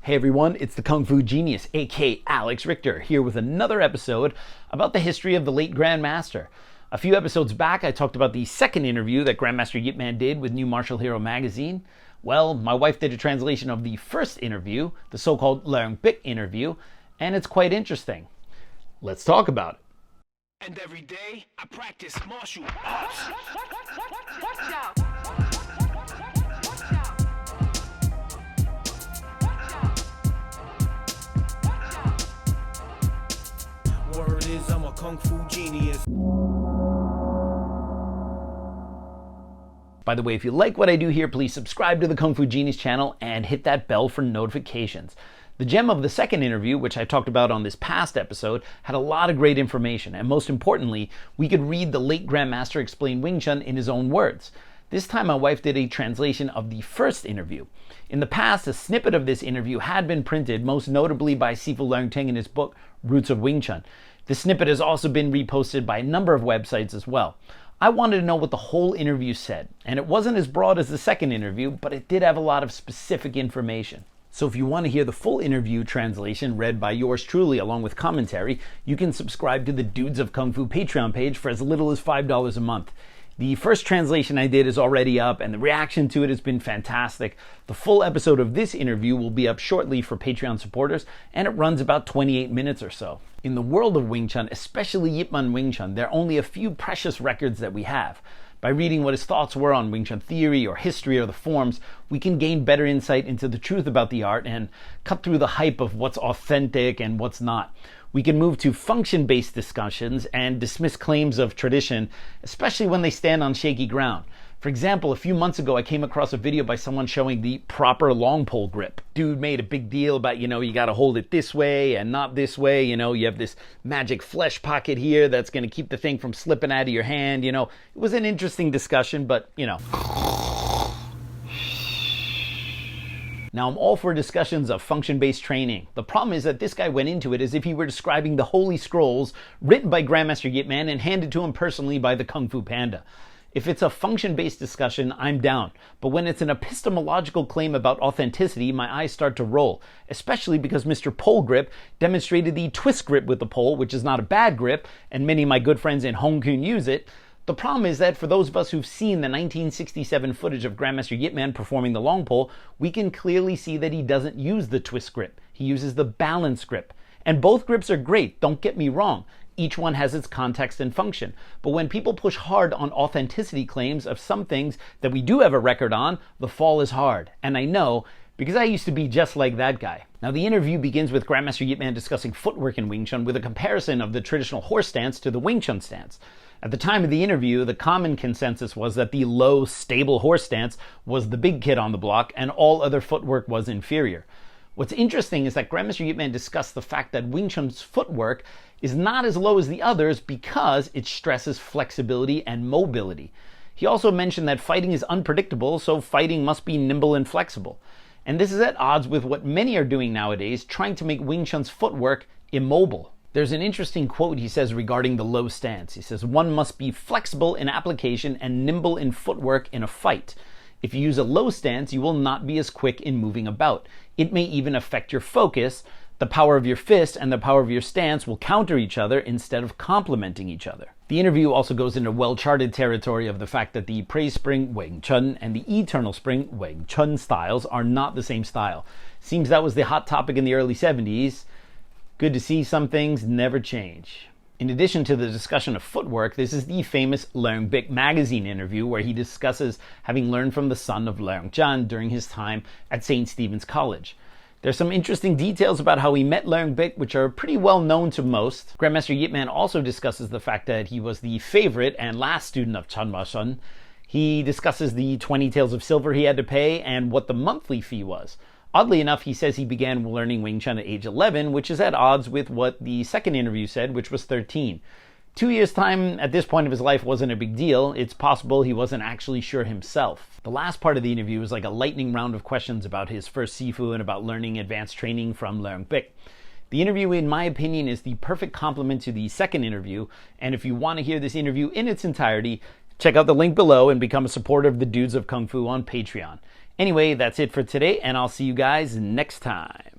Hey everyone, it's the Kung Fu Genius, aka Alex Richter, here with another episode about the history of the late Grandmaster. A few episodes back, I talked about the second interview that Grandmaster Yip Man did with New Martial Hero magazine. Well, my wife did a translation of the first interview, the so-called Leung Bik interview, and it's quite interesting. Let's talk about it. And every day, I practice martial arts. Watch out! Word is I'm a Kung Fu genius. By the way, if you like what I do here, please subscribe to the Kung Fu Genius channel and hit that bell for notifications. The gem of the second interview, which I talked about on this past episode, had a lot of great information, and most importantly, we could read the late Grandmaster explain Wing Chun in his own words. This time my wife did a translation of the first interview. In the past, a snippet of this interview had been printed, most notably by Sifu Leung Ting in his book, Roots of Wing Chun. This snippet has also been reposted by a number of websites as well. I wanted to know what the whole interview said, and it wasn't as broad as the second interview, but it did have a lot of specific information. So if you want to hear the full interview translation read by yours truly along with commentary, you can subscribe to the Dudes of Kung Fu Patreon page for as little as $5 a month. The first translation I did is already up, and the reaction to it has been fantastic. The full episode of this interview will be up shortly for Patreon supporters, and it runs about 28 minutes or so. In the world of Wing Chun, especially Yip Man Wing Chun, there are only a few precious records that we have. By reading what his thoughts were on Wing Chun theory or history or the forms, we can gain better insight into the truth about the art and cut through the hype of what's authentic and what's not. We can move to function-based discussions and dismiss claims of tradition, especially when they stand on shaky ground. For example, a few months ago, I came across a video by someone showing the proper long pole grip. Dude made a big deal about, you got to hold it this way and not this way. You have this magic flesh pocket here that's going to keep the thing from slipping out of your hand. It was an interesting discussion, but, Now, I'm all for discussions of function-based training. The problem is that this guy went into it as if he were describing the Holy Scrolls written by Grandmaster Yip Man and handed to him personally by the Kung Fu Panda. If it's a function-based discussion, I'm down. But when it's an epistemological claim about authenticity, my eyes start to roll, especially because Mr. Pole Grip demonstrated the twist grip with the pole, which is not a bad grip, and many of my good friends in Hong Kong use it. The problem is that for those of us who've seen the 1967 footage of Grandmaster Yip Man performing the long pole, we can clearly see that he doesn't use the twist grip. He uses the balance grip. And both grips are great, don't get me wrong. Each one has its context and function. But when people push hard on authenticity claims of some things that we do have a record on, the fall is hard. And I know, because I used to be just like that guy. Now, the interview begins with Grandmaster Yip Man discussing footwork in Wing Chun with a comparison of the traditional horse stance to the Wing Chun stance. At the time of the interview, the common consensus was that the low, stable horse stance was the big kid on the block and all other footwork was inferior. What's interesting is that Grandmaster Yip Man discussed the fact that Wing Chun's footwork is not as low as the others because it stresses flexibility and mobility. He also mentioned that fighting is unpredictable, so fighting must be nimble and flexible. And this is at odds with what many are doing nowadays, trying to make Wing Chun's footwork immobile. There's an interesting quote he says regarding the low stance. He says, "One must be flexible in application and nimble in footwork in a fight. If you use a low stance, you will not be as quick in moving about. It may even affect your focus. The power of your fist and the power of your stance will counter each other instead of complementing each other." The interview also goes into well-charted territory of the fact that the Praise Spring Wing Chun and the Eternal Spring Wing Chun styles are not the same style. Seems that was the hot topic in the early 70s. Good to see some things never change. In addition to the discussion of footwork, this is the famous Leung Bik magazine interview where he discusses having learned from the son of Leung Chun during his time at St. Stephen's College. There's some interesting details about how he met Leung Bik, which are pretty well known to most. Grandmaster Yip Man also discusses the fact that he was the favorite and last student of Chun Ma Shun. He discusses the 20 taels of silver he had to pay and what the monthly fee was. Oddly enough, he says he began learning Wing Chun at age 11, which is at odds with what the second interview said, which was 13. 2 years' time at this point of his life wasn't a big deal. It's possible he wasn't actually sure himself. The last part of the interview was like a lightning round of questions about his first Sifu and about learning advanced training from Leung Bik. The interview, in my opinion, is the perfect complement to the second interview, and if you want to hear this interview in its entirety, check out the link below and become a supporter of the Dudes of Kung Fu on Patreon. Anyway, that's it for today, and I'll see you guys next time.